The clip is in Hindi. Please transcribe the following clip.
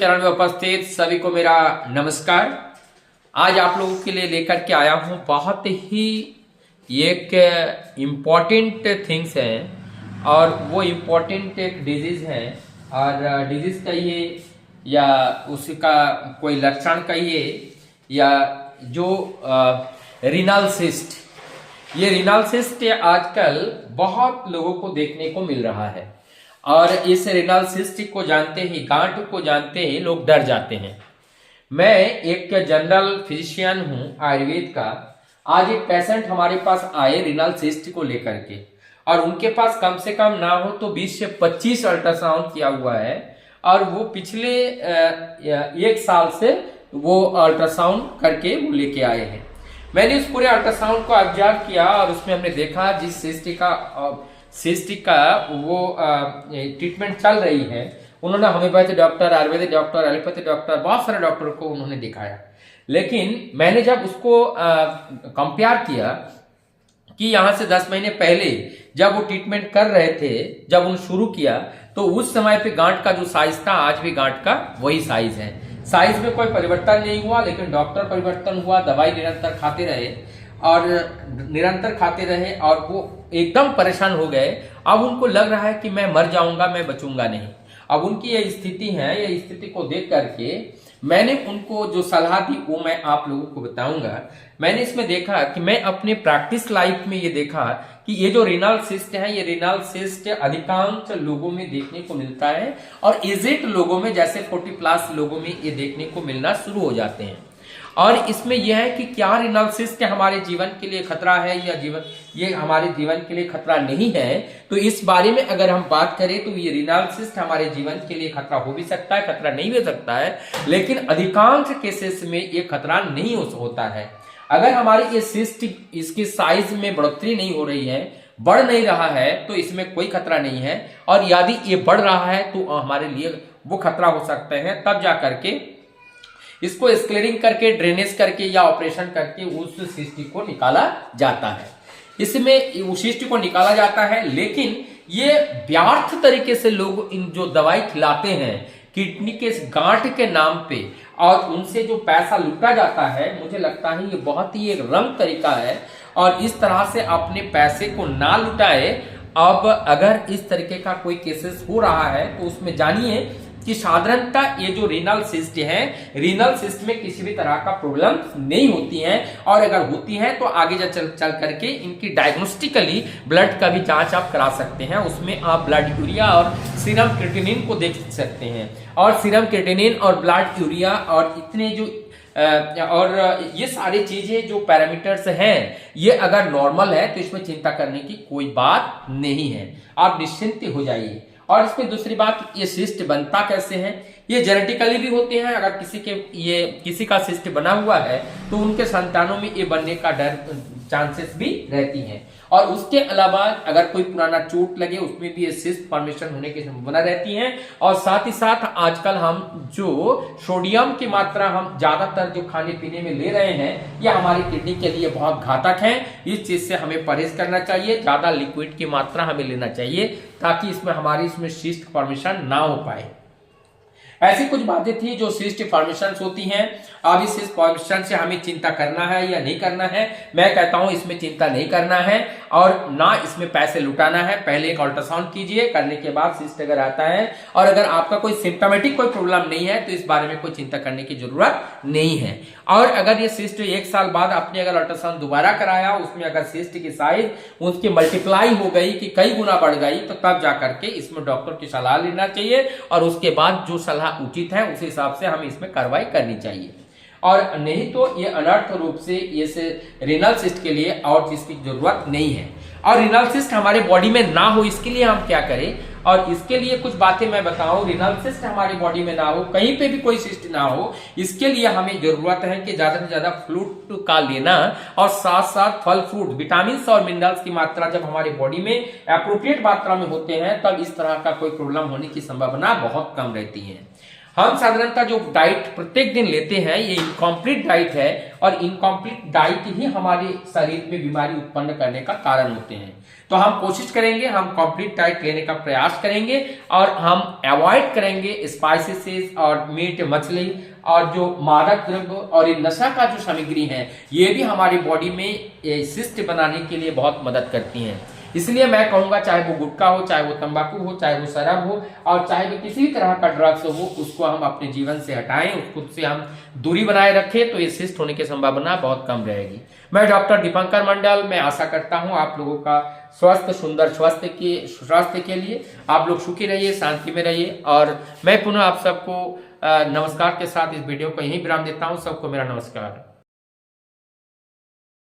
चरण में उपस्थित सभी को मेरा नमस्कार। आज आप लोगों के लिए लेकर के आया हूं बहुत ही एक इम्पॉर्टेंट थिंग्स है और वो इम्पॉर्टेंट एक डिजीज है और डिजीज कहिए या उसका कोई लक्षण कहिए या जो रीनल सिस्ट, ये रीनल सिस्ट आजकल बहुत लोगों को देखने को मिल रहा है और इस रीनल सिस्ट को जानते ही, गांठ को जानते ही लोग डर जाते हैं। मैं एक जनरल फिजिशियन हूं आयुर्वेद का। आज एक पेशेंट हमारे पास आए रीनल सिस्ट को लेकर के और उनके पास कम से कम ना हो तो 20 से 25 अल्ट्रासाउंड किया हुआ है और वो पिछले एक साल से वो अल्ट्रासाउंड करके वो लेके आए हैं। मैंने उस पूरे अल्ट्रासाउंड को ऑब्जर्व किया और उसमें हमने देखा जिस सिस्ट का वो ट्रीटमेंट चल रही है, उन्होंने homeopathy doctor, Ayurvedic doctor, allopathy doctor, बहुत सारे डॉक्टर को उन्होंने दिखाया। लेकिन मैंने जब उसको कंपेयर किया कि यहाँ से 10 महीने पहले जब वो ट्रीटमेंट कर रहे थे, जब उन्होंने शुरू किया तो उस समय पे गांठ का जो साइज था आज भी गांठ का वही साइज है। साइज में कोई परिवर्तन नहीं हुआ, लेकिन डॉक्टर परिवर्तन हुआ, दवाई निरंतर खाते रहे और वो एकदम परेशान हो गए। अब उनको लग रहा है कि मैं मर जाऊंगा, मैं बचूंगा नहीं। अब उनकी ये स्थिति है, ये स्थिति को देख करके मैंने उनको जो सलाह दी वो मैं आप लोगों को बताऊंगा। मैंने इसमें देखा कि मैं अपने प्रैक्टिस लाइफ में ये देखा कि ये जो रीनल सिस्ट है, ये रीनल सिस्ट अधिकांश लोगों में देखने को मिलता है और एजेड लोगों में, जैसे 40+ लोगों में ये देखने को मिलना शुरू हो जाते हैं। और इसमें यह है कि क्या रीनल सिस्ट हमारे जीवन के लिए खतरा है या ये हमारे जीवन के लिए खतरा नहीं है। तो इस बारे में अगर हम बात करें तो ये रीनल सिस्ट हमारे जीवन के लिए खतरा हो भी सकता है, खतरा नहीं हो सकता है, लेकिन अधिकांश केसेस में ये खतरा नहीं होता है। अगर हमारी ये सिस्ट, इसकी साइज में बढ़ोतरी नहीं हो रही है, बढ़ नहीं रहा है, तो इसमें कोई खतरा नहीं है। और यदि ये बढ़ रहा है तो हमारे लिए वो खतरा हो सकता है। तब जा करके इसको स्क्लेरिंग करके, ड्रेनेज करके या ऑपरेशन करके उस सिस्ट को निकाला जाता है। इसमें उस सिस्ट को निकाला जाता है, लेकिन ये व्यर्थ तरीके से लोग इन जो दवाई खिलाते हैं किडनी के गांठ के नाम पे और उनसे जो पैसा लूटा जाता है, मुझे लगता है ये बहुत ही एक रंग तरीका है और इस तरह से अपने पैसे को ना लुटाए। अब अगर इस तरीके का कोई केसेस हो रहा है तो उसमें जानिए कि साधारणतः ये जो रीनल सिस्ट है, रीनल सिस्ट में किसी भी तरह का प्रॉब्लम नहीं होती है और अगर होती है तो आगे चल करके इनकी डायग्नोस्टिकली ब्लड का भी जांच आप करा सकते हैं। उसमें आप ब्लड यूरिया और सीरम क्रिएटिनिन को देख सकते हैं और सीरम क्रिएटिनिन और ब्लड यूरिया और इतने जो और ये सारी चीजें जो पैरामीटर्स हैं, ये अगर नॉर्मल है तो इसमें चिंता करने की कोई बात नहीं है, आप निश्चिंत हो जाइए। और इसमें दूसरी बात, ये सिस्ट बनता कैसे है, ये जेनेटिकली भी होते हैं। अगर किसी का सिस्ट बना हुआ है तो उनके संतानों में ये बनने का चांसेस भी रहती हैं। और उसके अलावा अगर कोई पुराना चोट लगे उसमें भी ये सिस्ट फॉर्मेशन होने की संभावना रहती है। और साथ ही साथ आजकल हम जो सोडियम की मात्रा हम ज्यादातर जो खाने पीने में ले रहे हैं, ये हमारी किडनी के लिए बहुत घातक है। इस चीज से हमें परहेज करना चाहिए, ज्यादा लिक्विड की मात्रा हमें लेना चाहिए ताकि इसमें सिस्ट फॉर्मेशन ना हो पाए। ऐसी कुछ बातें थी जो सिस्ट फॉर्मेशन होती हैं। अब इस सिस्ट फॉर्मेशन से हमें चिंता करना है या नहीं करना है, मैं कहता हूं इसमें चिंता नहीं करना है और ना इसमें पैसे लुटाना है। पहले एक अल्ट्रासाउंड कीजिए, करने के बाद सिस्ट अगर आता है और अगर आपका कोई सिम्टोमेटिक कोई प्रॉब्लम नहीं है तो इस बारे में कोई चिंता करने की जरूरत नहीं है। और अगर ये सिस्ट 1 साल बाद आपने अगर अल्ट्रासाउंड दोबारा कराया, उसमें अगर सिस्ट की साइज उसकी मल्टीप्लाई हो गई कि कई गुना बढ़ गई, तो तब जाकर के इसमें डॉक्टर की सलाह लेना चाहिए और उसके बाद जो सलाह उचित है उस हिसाब से हमें इसमें कार्रवाई करनी चाहिए। और नहीं तो ये अनर्थ रूप से ये रीनल सिस्ट के लिए और चीज की जरूरत नहीं है। और रीनल सिस्ट हमारे बॉडी में ना हो इसके लिए हम क्या करें, और इसके लिए कुछ बातें मैं बताऊं। रीनल सिस्ट हमारी बॉडी में ना हो, कहीं पे भी कोई सिस्ट ना हो, इसके लिए हमें जरूरत है कि ज्यादा से ज्यादा फ्रूट का लेना और साथ साथ फल फ्रूट, विटामिन और मिनरल्स की मात्रा जब हमारी बॉडी में एप्रोप्रिएट मात्रा में होते हैं तब इस तरह का कोई प्रॉब्लम होने की संभावना बहुत कम रहती है। हम साधारणतः जो डाइट प्रत्येक दिन लेते हैं ये इनकम्प्लीट डाइट है, और इनकम्प्लीट डाइट ही हमारे शरीर में बीमारी उत्पन्न करने का कारण होते हैं। तो हम कोशिश करेंगे, हम कंप्लीट डाइट लेने का प्रयास करेंगे, और हम अवॉइड करेंगे स्पाइसेस और मीट, मछली और जो मादक द्रव्य और ये नशा का जो सामग्री है, ये भी हमारी बॉडी में शिष्ट बनाने के लिए बहुत मदद करती हैं। इसलिए मैं कहूंगा, चाहे वो गुटखा हो, चाहे वो तंबाकू हो, चाहे वो शराब हो, और चाहे वो किसी भी तरह का ड्रग्स हो, उसको हम अपने जीवन से हटाएं, खुद से हम दूरी बनाए रखें, तो ये शिष्ट होने की संभावना बहुत कम रहेगी। मैं डॉक्टर दीपंकर मंडल, मैं आशा करता हूं आप लोगों का स्वस्थ सुंदर स्वास्थ्य के लिए आप लोग सुखी रहिए, शांति में रहिए। और मैं पुनः आप सबको नमस्कार के साथ इस वीडियो को यहीं विराम देता हूं। सबको मेरा नमस्कार।